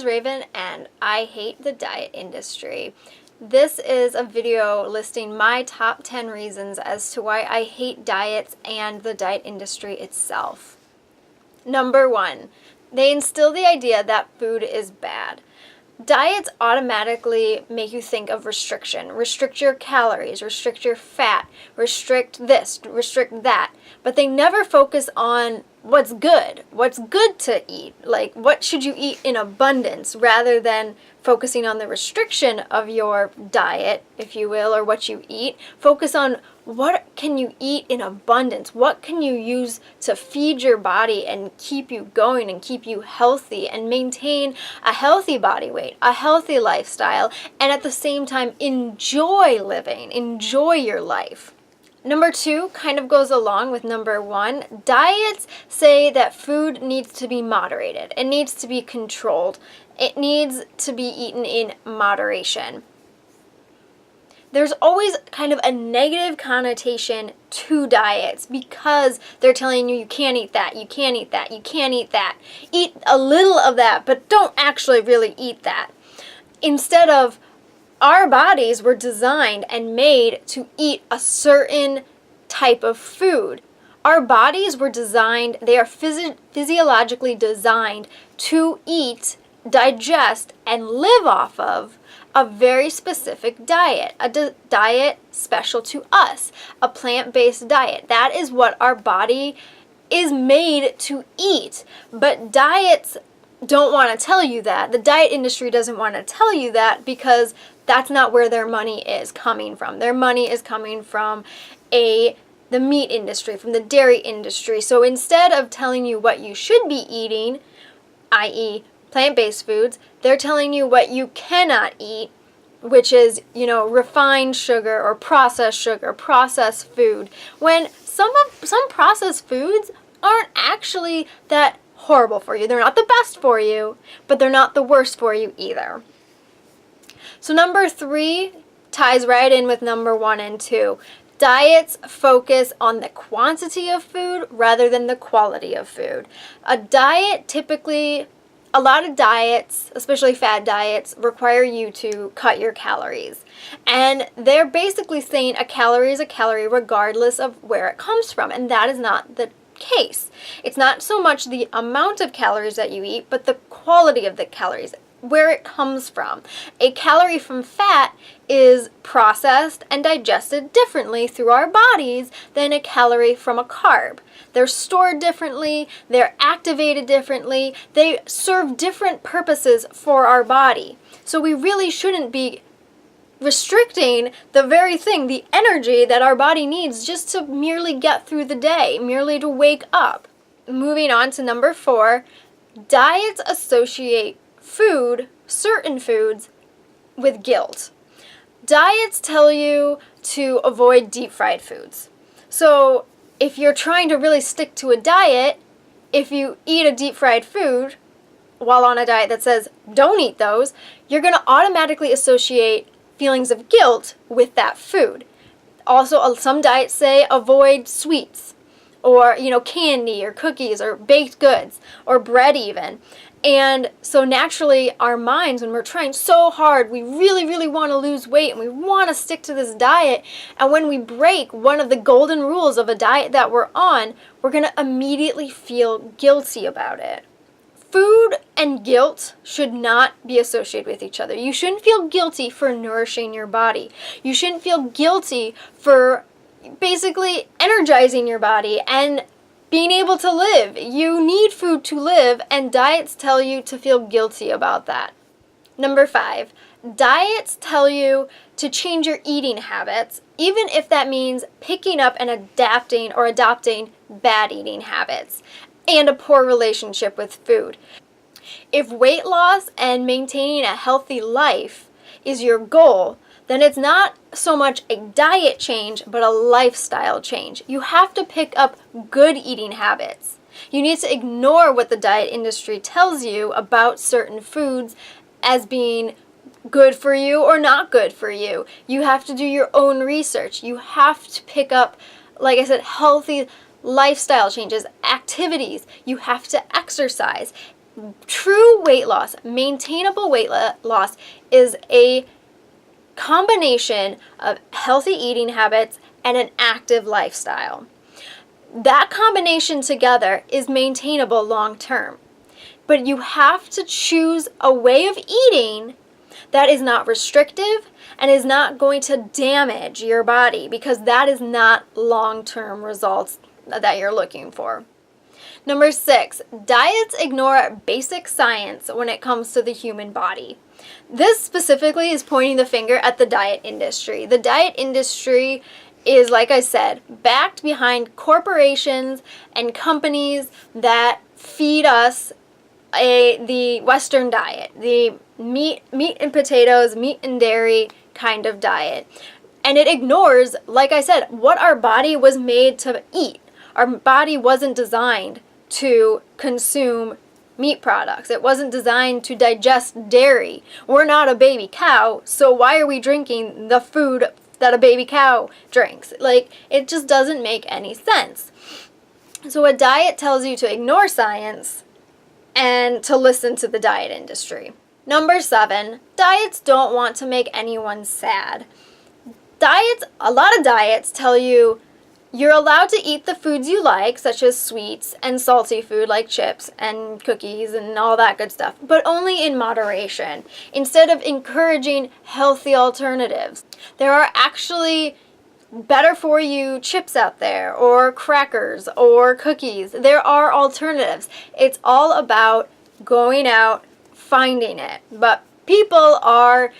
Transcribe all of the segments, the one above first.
is Raven, and I hate the diet industry. This is a video listing my top 10 reasons as to why I hate diets and the diet industry itself. Number 1, they instill the idea that food is bad. Diets automatically make you think of restriction. Restrict your calories, restrict your fat, restrict this, restrict that. But they never focus on what's good to eat. Like, what should you eat in abundance, rather than focusing on the restriction of your diet, if you will, or what you eat. Focus on what can you eat in abundance? What can you use to feed your body and keep you going and keep you healthy and maintain a healthy body weight, a healthy lifestyle, and at the same time enjoy living, enjoy your life. Number 2 kind of goes along with number 1. Diets say that food needs to be moderated. It needs to be controlled. It needs to be eaten in moderation. There's always kind of a negative connotation to diets because they're telling you can't eat that, you can't eat that, you can't eat that. Eat a little of that, but don't actually really eat that. Instead of, our bodies were designed and made to eat a certain type of food. Our bodies were designed, they are physiologically designed to eat, digest, and live off of a very specific diet, a diet special to us, a plant-based diet. That is what our body is made to eat. But diets don't want to tell you that. The diet industry doesn't want to tell you that because that's not where their money is coming from. Their money is coming from the meat industry, from the dairy industry. So instead of telling you what you should be eating, i.e. plant-based foods, they're telling you what you cannot eat, which is, refined sugar or processed food. When some processed foods aren't actually that horrible for you. They're not the best for you, but they're not the worst for you either. So number 3 ties right in with number 1 and 2. Diets focus on the quantity of food rather than the quality of food. A lot of diets, especially fad diets, require you to cut your calories. And they're basically saying a calorie is a calorie regardless of where it comes from. And that is not the case. It's not so much the amount of calories that you eat, but the quality of the calories, where it comes from. A calorie from fat is processed and digested differently through our bodies than a calorie from a carb. They're stored differently, they're activated differently, they serve different purposes for our body. So we really shouldn't be restricting the very thing, the energy that our body needs just to merely get through the day, merely to wake up. Moving on to number 4, diets associate certain foods, with guilt. Diets tell you to avoid deep fried foods. So if you're trying to really stick to a diet, if you eat a deep fried food while on a diet that says don't eat those, you're going to automatically associate feelings of guilt with that food. Also, some diets say avoid sweets or, candy or cookies or baked goods or bread even. And so naturally our minds, when we're trying so hard, we really, really want to lose weight and we want to stick to this diet. And when we break one of the golden rules of a diet that we're on, we're going to immediately feel guilty about it. Food and guilt should not be associated with each other. You shouldn't feel guilty for nourishing your body. You shouldn't feel guilty for basically energizing your body and being able to live. You need food to live, and diets tell you to feel guilty about that. Number 5, diets tell you to change your eating habits, even if that means picking up and adopting bad eating habits and a poor relationship with food. If weight loss and maintaining a healthy life is your goal, then it's not so much a diet change, but a lifestyle change. You have to pick up good eating habits. You need to ignore what the diet industry tells you about certain foods as being good for you or not good for you. You have to do your own research. You have to pick up, like I said, healthy lifestyle changes, activities. You have to exercise. True weight loss, maintainable weight loss, is a combination of healthy eating habits and an active lifestyle. That combination together is maintainable long term. But you have to choose a way of eating that is not restrictive and is not going to damage your body, because that is not long-term results that you're looking for. Number 6, diets ignore basic science when it comes to the human body. This specifically is pointing the finger at the diet industry. The diet industry is, like I said, backed behind corporations and companies that feed us the Western diet, the meat and potatoes, meat and dairy kind of diet. And it ignores, like I said, what our body was made to eat. Our body wasn't designed to consume meat products. It wasn't designed to digest dairy. We're not a baby cow, so why are we drinking the food that a baby cow drinks? Like, it just doesn't make any sense. So a diet tells you to ignore science and to listen to the diet industry. Number 7, diets don't want to make anyone sad. A lot of diets tell you you're allowed to eat the foods you like, such as sweets and salty food like chips and cookies and all that good stuff, but only in moderation, instead of encouraging healthy alternatives. There are actually better for you chips out there, or crackers, or cookies. There are alternatives. It's all about going out, finding it. But people are,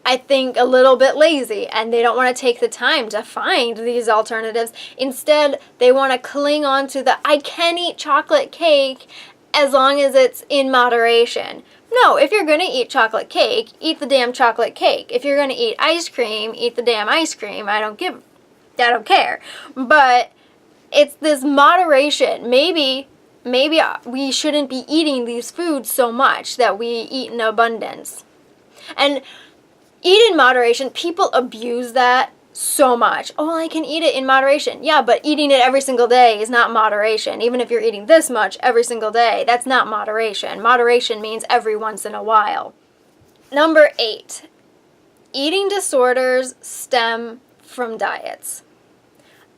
I think, a little bit lazy, and they don't want to take the time to find these alternatives. Instead, they want to cling on to the, I can eat chocolate cake as long as it's in moderation. No, if you're going to eat chocolate cake, eat the damn chocolate cake. If you're going to eat ice cream, eat the damn ice cream. I don't care. But it's this moderation. Maybe we shouldn't be eating these foods so much that we eat in abundance. And eat in moderation, people abuse that so much. Oh, I can eat it in moderation. Yeah, but eating it every single day is not moderation. Even if you're eating this much every single day, that's not moderation. Moderation means every once in a while. Number 8, eating disorders stem from diets.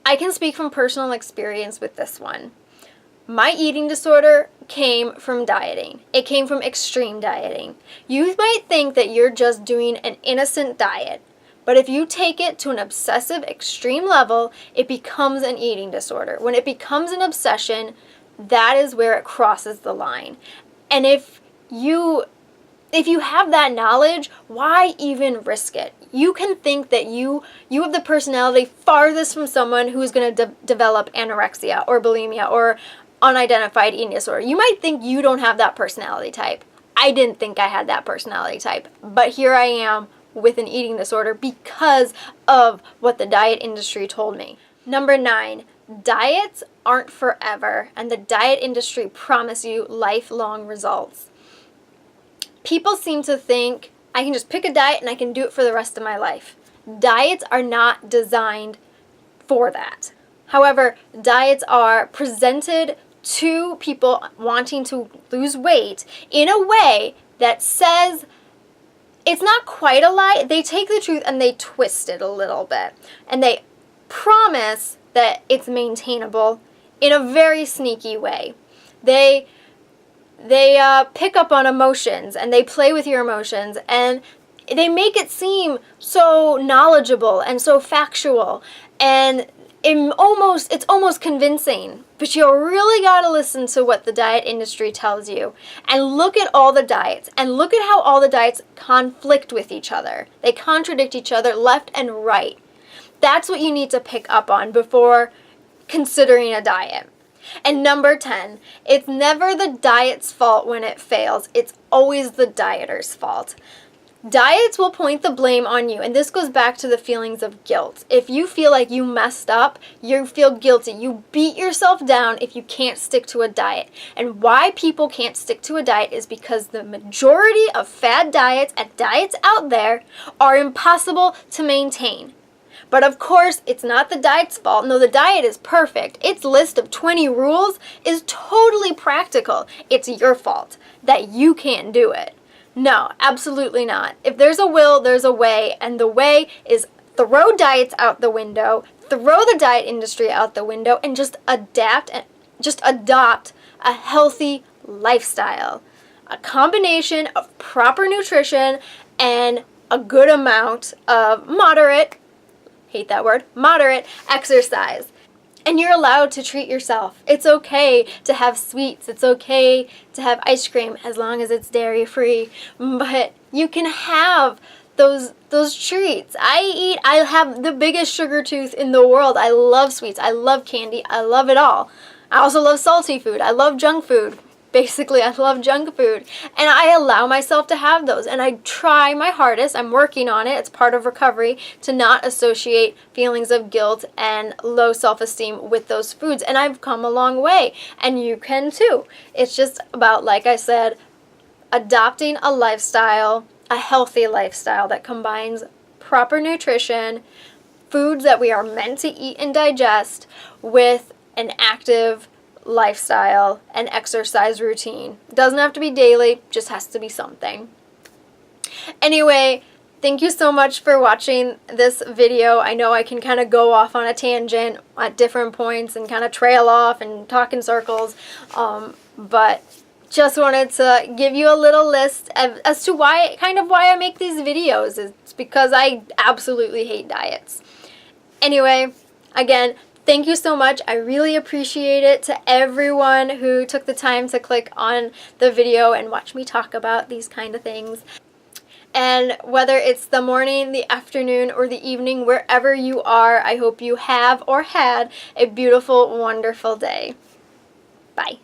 I can speak from personal experience with this one. My eating disorder came from dieting. It came from extreme dieting. You might think that you're just doing an innocent diet, but if you take it to an obsessive extreme level, it becomes an eating disorder. When it becomes an obsession, that is where it crosses the line. And if you have that knowledge, why even risk it? You can think that you have the personality farthest from someone who is going to develop anorexia or bulimia or unidentified eating disorder. You might think you don't have that personality type. I didn't think I had that personality type, but here I am with an eating disorder because of what the diet industry told me. Number 9, diets aren't forever, and the diet industry promise you lifelong results. People seem to think I can just pick a diet and I can do it for the rest of my life. Diets are not designed for that. However, diets are presented to people wanting to lose weight in a way that says it's not quite a lie. They take the truth and they twist it a little bit. And they promise that it's maintainable in a very sneaky way. They pick up on emotions and they play with your emotions, and they make it seem so knowledgeable and so factual, and it's almost convincing. But you really got to listen to what the diet industry tells you, and look at all the diets, and look at how all the diets conflict with each other. They contradict each other left and right. That's what you need to pick up on before considering a diet. And number 10, it's never the diet's fault when it fails. It's always the dieter's fault. Diets will point the blame on you, and this goes back to the feelings of guilt. If you feel like you messed up, you feel guilty. You beat yourself down if you can't stick to a diet. And why people can't stick to a diet is because the majority of fad diets and diets out there are impossible to maintain. But of course, it's not the diet's fault. No, the diet is perfect. Its list of 20 rules is totally practical. It's your fault that you can't do it. No, absolutely not. If there's a will, there's a way, and the way is throw diets out the window, throw the diet industry out the window, and just adapt and just adopt a healthy lifestyle. A combination of proper nutrition and a good amount of moderate, hate that word, moderate exercise. And you're allowed to treat yourself. It's okay to have sweets. It's okay to have ice cream as long as it's dairy-free. But you can have those treats. I have the biggest sugar tooth in the world. I love sweets. I love candy. I love it all. I also love salty food. I love junk food. Basically, I love junk food, and I allow myself to have those, and I try my hardest. I'm working on it. It's part of recovery to not associate feelings of guilt and low self-esteem with those foods, and I've come a long way, and you can too. It's just about, like I said, adopting a lifestyle, a healthy lifestyle that combines proper nutrition, foods that we are meant to eat and digest, with an active lifestyle and exercise routine. It doesn't have to be daily, just has to be something. Anyway, thank you so much for watching this video. I know I can kind of go off on a tangent at different points and kind of trail off and talk in circles, but just wanted to give you a little list as to why I make these videos. It's because I absolutely hate diets. Anyway, again, thank you so much. I really appreciate it to everyone who took the time to click on the video and watch me talk about these kind of things. And whether it's the morning, the afternoon, or the evening, wherever you are, I hope you have or had a beautiful, wonderful day. Bye.